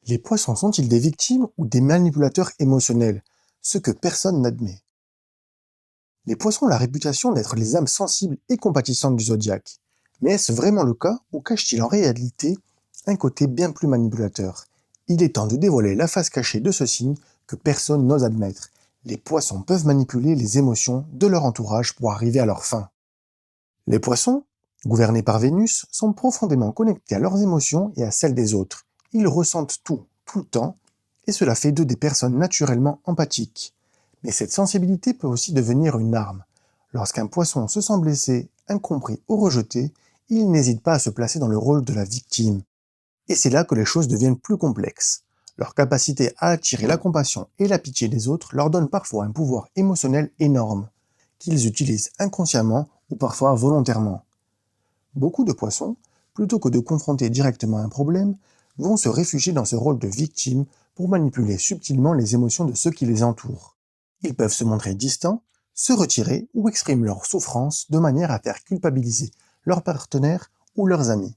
Les poissons sont-ils des victimes ou des manipulateurs émotionnels? Ce que personne n'admet. Les poissons ont la réputation d'être les âmes sensibles et compatissantes du zodiaque. Mais est-ce vraiment le cas ou cache-t-il en réalité un côté bien plus manipulateur? Il est temps de dévoiler la face cachée de ce signe que personne n'ose admettre. Les poissons peuvent manipuler les émotions de leur entourage pour arriver à leur fin. Les poissons, gouvernés par Vénus, sont profondément connectés à leurs émotions et à celles des autres. Ils ressentent tout, tout le temps, et cela fait d'eux des personnes naturellement empathiques. Mais cette sensibilité peut aussi devenir une arme. Lorsqu'un poisson se sent blessé, incompris ou rejeté, il n'hésite pas à se placer dans le rôle de la victime. Et c'est là que les choses deviennent plus complexes. Leur capacité à attirer la compassion et la pitié des autres leur donne parfois un pouvoir émotionnel énorme, qu'ils utilisent inconsciemment ou parfois volontairement. Beaucoup de poissons, plutôt que de confronter directement un problème, vont se réfugier dans ce rôle de victime pour manipuler subtilement les émotions de ceux qui les entourent. Ils peuvent se montrer distants, se retirer ou exprimer leur souffrance de manière à faire culpabiliser leurs partenaires ou leurs amis.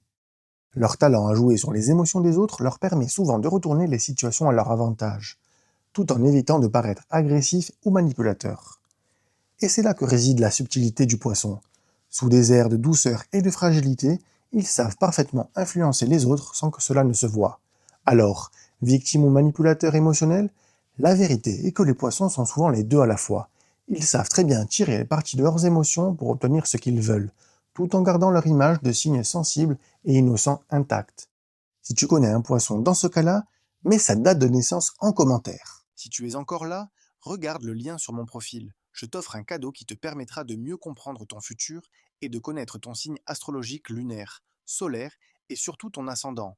Leur talent à jouer sur les émotions des autres leur permet souvent de retourner les situations à leur avantage, tout en évitant de paraître agressif ou manipulateur. Et c'est là que réside la subtilité du poisson. Sous des airs de douceur et de fragilité, ils savent parfaitement influencer les autres sans que cela ne se voie. Alors, victimes ou manipulateurs émotionnels, la vérité est que les poissons sont souvent les deux à la fois. Ils savent très bien tirer parti de leurs émotions pour obtenir ce qu'ils veulent, tout en gardant leur image de signe sensible et innocent intacte. Si tu connais un poisson dans ce cas-là, mets sa date de naissance en commentaire. Si tu es encore là, regarde le lien sur mon profil. Je t'offre un cadeau qui te permettra de mieux comprendre ton futur et de connaître ton signe astrologique lunaire, solaire et surtout ton ascendant.